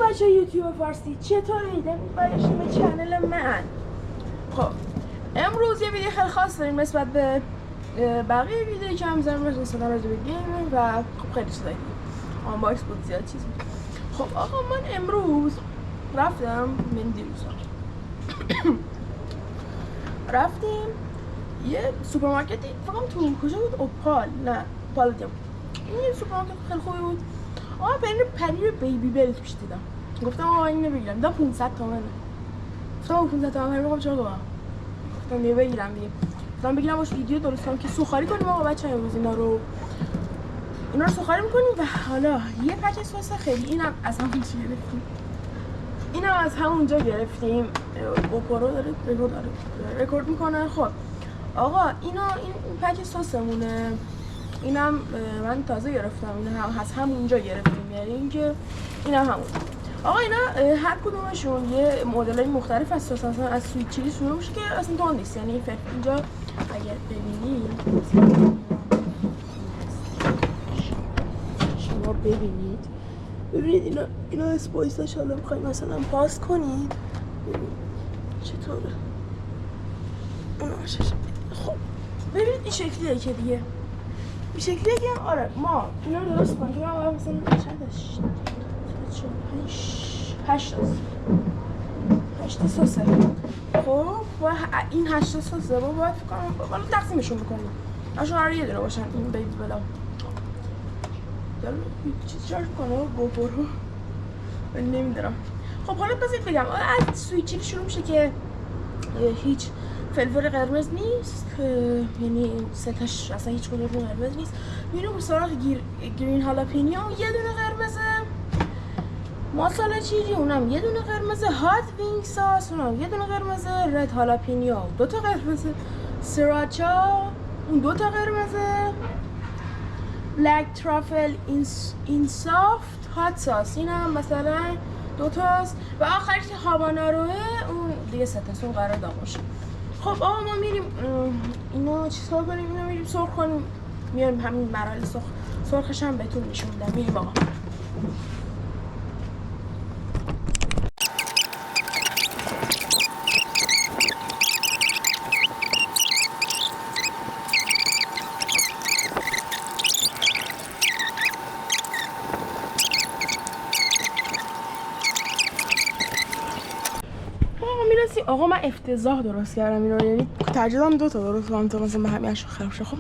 بچه یوتیوب فارسی چطورید؟ برگشتیم به چنل من. خب امروز یه ویدیو خیلی خاص داریم نسبت به بقیه ویدیویی که هم می‌ذارم مثلا راجع به گیمینگ و خب خیلی چیزایی آنباکس بود، زیاد چیز بود. خب آقا من امروز رفتم من دیروزا رفتیم یه سوپرمارکتی، فقط تو کجا بود؟ اوپال، نه پالدیم. این یه سوپرمارکت خیلی خوبی بود. آقا پنیر بیبی بلت پیش دیدم، گفتم آقا اینو بگیرم. دیدم 500 تومنه. گفتم 500 تومن میگم چرا گفتم دیگه بگیرم دیگه. گفتم بگیرم باش ویدیو درست کنم که سوخاری کنیم آقا بچه‌ها. امروز اینا رو سوخاری می‌کنیم. و حالا یه پک سس خیلی، اینم از همون چی گرفتیم، اینم از همونجا گرفتیم. گوپرو داره رکورد میکنه. خب آقا این پک سسمونه. اینم من تازه گرفتم، این هم از همونجا گرفتیم، یعنی اینکه اینم همون. آقا اینا هر کدومشون یه مدلای مختلف از سس هستن. از سویت چیلی شروع میشه که اصلا تون نیست، یعنی اینجا اگر ببینید شما ببینید اینا اسپایساش. حالا میخوایم مثلا پاس کنید چطوره اون آشش. خب ببینید این شکلیه که دیگه این شکلیه که آره ما اینا رو درست کنیم. آره مثلا چندش 8 سسه. خب و این 8 سسه با باید فکرم بالا تقسیمشون بکنیم. اشون قراره یه دونه باشن این بیبی بلا. داره چیز چارج کنه گوپرو من نمیدونم. خب حالا بذارید بگم از سویت چیلی شروع میشه که هیچ فلفل قرمز نیست، یعنی ستاش اصلا هیچ کدوم قرمز نیست. میریم به سراغ گرین هالاپینیو، یه دونه قرمزه. ماسالا چیلی اونم یه دونه قرمزه. هات وینگ ساس اونم یه دونه قرمزه. رد هالاپینیو 2 تا قرمزه. سراچا اون 2 تا قرمزه. بلک ترافل این سافت هات ساس اینم مثلا 2 تاست. و آخرش که هاباناروه اون دیگه 3 تاست، اون قرار داغ باشه. خب آقا ما میریم اینو چیکار کنیم؟ اینو میریم سرخ کنیم. میاریم همین مراحل سرخش هم بهتون نشون میدم. میریم آقا. آقا من افتضاح درست کردم اینو، یعنی ترجیحاً 2 تا درست کنم تا مثلا به همیشه خراب شه. خب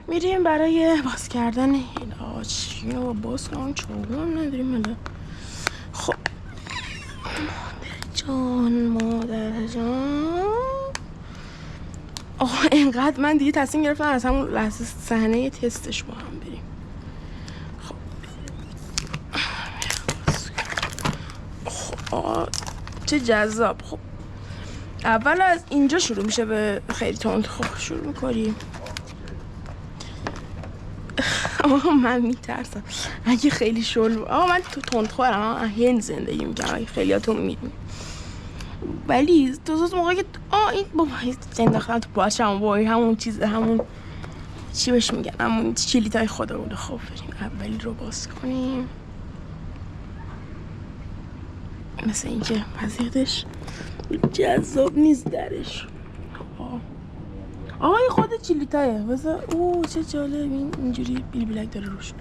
میریم برای باز کردن این اینو باز کنم. چوبم نداریم حالا. خب مادر جان آقا اینقدر من دیگه تصمیم گرفتم از همون لحظه صحنه تستش با هم بریم. خب آقا چه جذاب. خب اول از اینجا شروع میشه به خیلی تند. خب شروع میکنیم. آقا من میترسم اگه خیلی شل. آقا من تو تند خورم، هند زندگی میکنم، اگه خیلی هاتون میدونی. ولی تو موقعی که این بابا انداختم تو پاچم وای همون چیز، همون چی بهش میگن، همون چیلیتای خودمونه. خب بریم اولی رو باز کنیم. مثل اینکه وضعیتش جذاب نیست درش. آقا این خود چیلیتایه واسه چه جالب. اینجوری بیل بلک داره روش.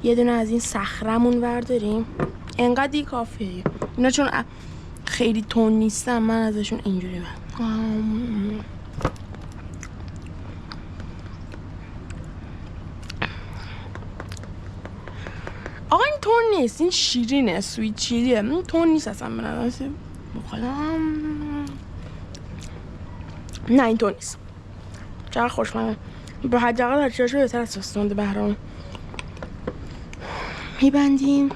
یه دونه از این صخرمون برداریم. انقدر دیگه کافیه. اینا چون خیلی تون نیستن من ازشون اینجوری آقا این تون نیست، این شیرینه، سویت چیلیه. این تون نیست اصلا. من بخورم نه این تون نیست. چقدر خوشمزه. به حداقل هر چیزشو بهتر از سوستوند بهرام میبندیم.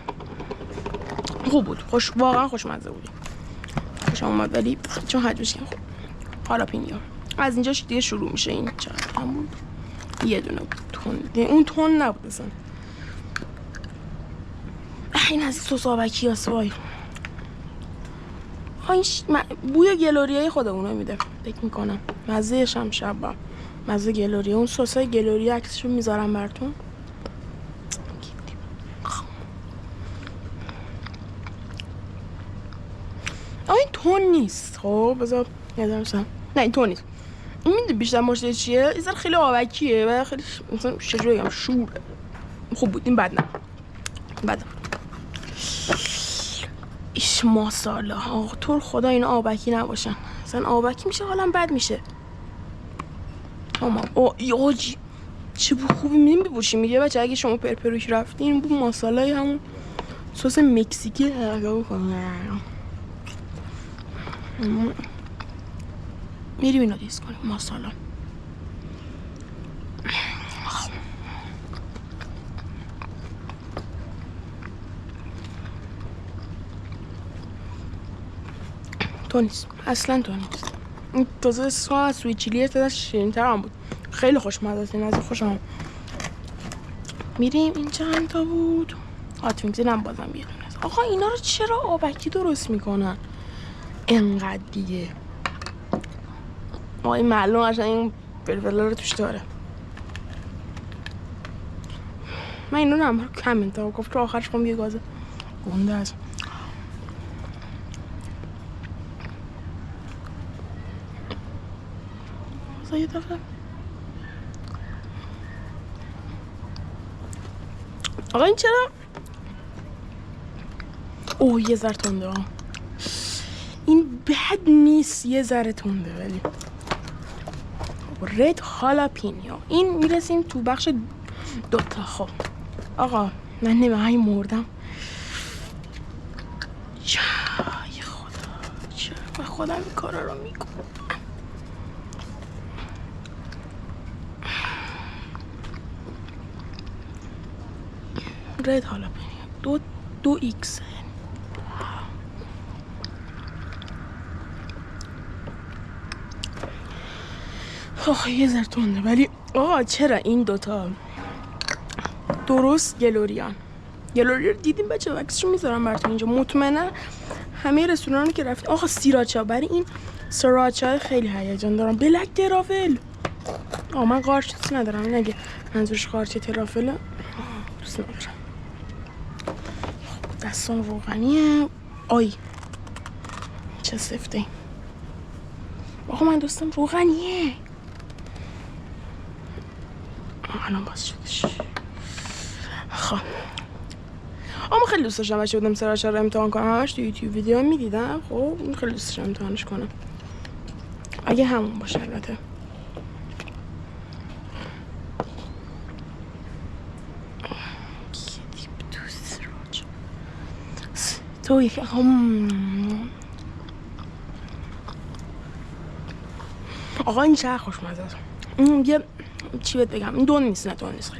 خوب بود، واقعا خوشمزه بود، خوش اومد. ولی چون حجمش کم. خوب هالاپینیو از اینجا دیگه شروع میشه. این چقدر هم بود؟ یه دونه بود. تون اون تون نبود اصلا. این از سس آبکی هست. وای این بوی گلوریای خودمونه میده فکر میکنم. مزهش هم شبا مزه گلوری. اون سسای گلوری عکسشو میذارم براتون. تون نیست. خب بذار یادم شم. نه این تون نیست. این میدونی بیشتر مشکل چیه؟ این خیلی آبکیه و خیلی مثلا چجوری بگم شوره. خوب بود این بد نه. بد. ایش ماسالا. آقا تو خدا اینا آبکی نباشن. مثلا آبکی میشه حالم بد میشه. آجی چه بو خوبی میبوشی. میگه بچه اگه شما پرپروش رفتین بو ماسالای همون سس مکزیکی نگاه بکنم. میریم اینو دیست کنیم ماسالا. تو نیست اصلا تو نیست. این تازه سویت چیلیه تازه شیرین تر هم بود. خیلی خوشمزه است. این از خوشم هم. میریم این چند تا بود هات وینگز اینم بازم بیاریم. آقا اینا رو چرا آبکی درست میکنن انقدر دیگه؟ این معلوم قشنگ این فلفلا رو توش داره. من اینو هم کم انتها گفت تو آخرش خواهم یه گازه گنده هست. یه دفعه آقا این چرا یه ذره تنده. این بد نیست یه ذره تنده ولی رد هالاپینیو. این میرسیم تو بخش دوتا. خب آقا من نمی‌های مردم. چه خدا چه من خودم این کارا رو میکنم. رد هالاپینیو دو ایکس. یه ذره تنده ولی آقا چرا این دوتا درست گلوری رو دیدیم بچه عکسشو میذارم براتون اینجا. مطمئنا همه رستورانی که رفتیم. آقا سیراچا برای این سراچا خیلی هیجان دارم. بلک ترافل. من قارچ دوست ندارم. این اگه منظورش قارچ ترافل دوست ندارم. دستان روغنیه. چه سفته. آقا من دوستم روغنیه. الان باز شدش. خب من خیلی دوست داشتم بچه بودم سراچا رو امتحان کنم. همش تو یوتیوب ویدیو میدیدم. خب خیلی دوست داشتم امتحانش کنم اگه همون باشه. البته تو یکی آقا این چه خوشمزه است. یه چی بهت بگم این دون نیست. نه دون نیست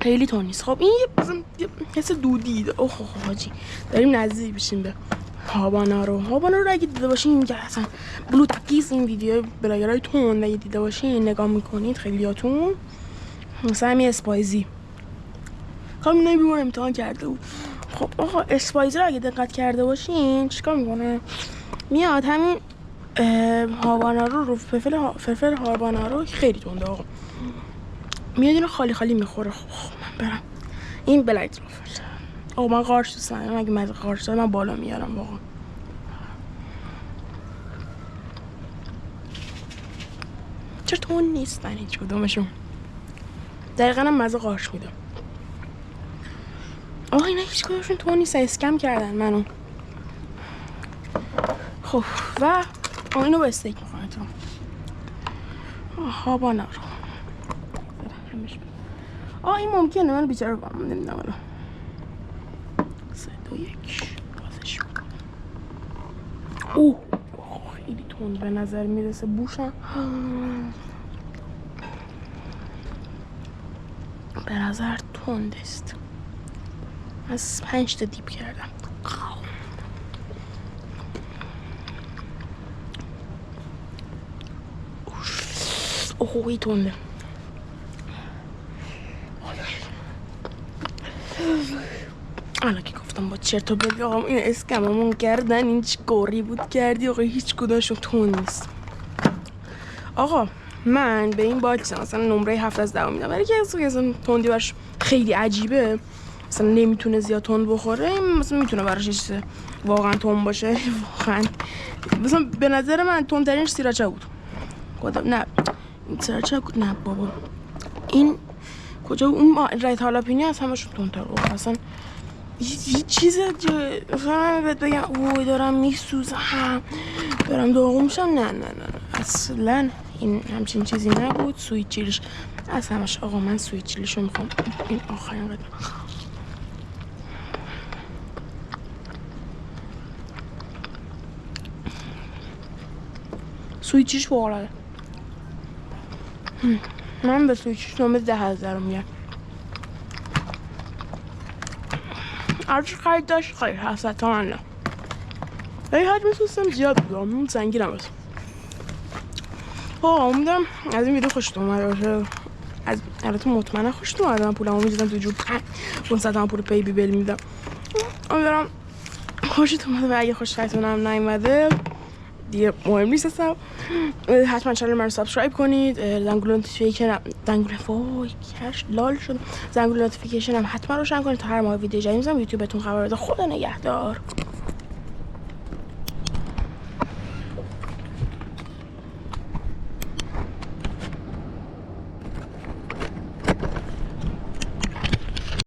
خیلی تون نیست. خب این یه حس دودی. حاجی داریم نزدیک بشیم به هابانارو رو اگه دیده باشین میگه اصلا بلو تکیز این ویدیو بلاگرای تون اگه دیده باشین نگاه میکنید خیلیاتون مثلا همین اسپایزی اینو بیمار امتحان کرده بود. خب آقا اسپایزی رو اگه دقت کرده باشین چیکار میکنه؟ میاد همین هابانارو رو فلفل هابانارو خیلی تنده آقا میاد اینو خالی خالی میخوره. خب من برم این بلک ترافل. من قارچ دوست ندارم. اگه من قارچ دارم من بالا میارم واقعا. چرا تون نیست من هیچ کدومشون. دقیقا هم مزه قارچ میده. اینا هیچ کدومشون تون نیست. اسکم کردن منو. خب و اینو با استیک میخوام تو هابانارو. این ممکنه من بیچاره کنم. نمیدونم الان 3 2 1 بازش خیلی تند به نظر میرسه. بوشم به نظر تند است. از 5 تا دیپ کردم. این تنده. الان که گفتم با چرت و پرت آقا این اسکممون کردن این چی گوری بود کردی آقا هیچ کدومشون تون نیست. آقا من به این باکس مثلا نمره 7 از 10 میدم. برای که اصلا تندی برش خیلی عجیبه مثلا نمیتونه زیاد تند بخوره، این مثلا میتونه براش چیز واقعا تند باشه. واقعا مثلا به نظر من تندترینش سیراچا بود. خودم نه سیراچا نه بابا، این کجا اون رایت هالاپینی از همشون تندتر بود اصلا. هیچ چیز مثلا بهت بگم اوه دارم میسوزم دارم داغون میشم، نه اصلا این همچین چیزی نبود. سویت چیلیش از همش، آقا من سویت چیلیشو میخوام، این آخرین قدم. سویت چیلیش فوق‌العاده. من به سویت چیلیش نمره 10,000 میگم. هرچی خرید داشت خیلی حسد تا من نه، ولی حجم سوستم زیاد بود، اون سنگین هم بود. امیدوارم از این ویدیو خوشت اومده باشه. از البته مطمئنا خوشت اومده، من پولمو می‌ذارم تو جوب، 500 تومن پول پی بی بل میدم. امیدوارم خوشت اومده و اگه خوشتون هم نیومده دیگه مهم نیست اصلا. حتما چنل من رو سابسکرایب کنید، زنگوله نوتیفیکیشن زنگوله نوتیفیکیشن هم حتما روشن کنید تا هر ماه ویدیو جدید میذارم یوتیوب بهتون خبر بده. خدا نگهدار.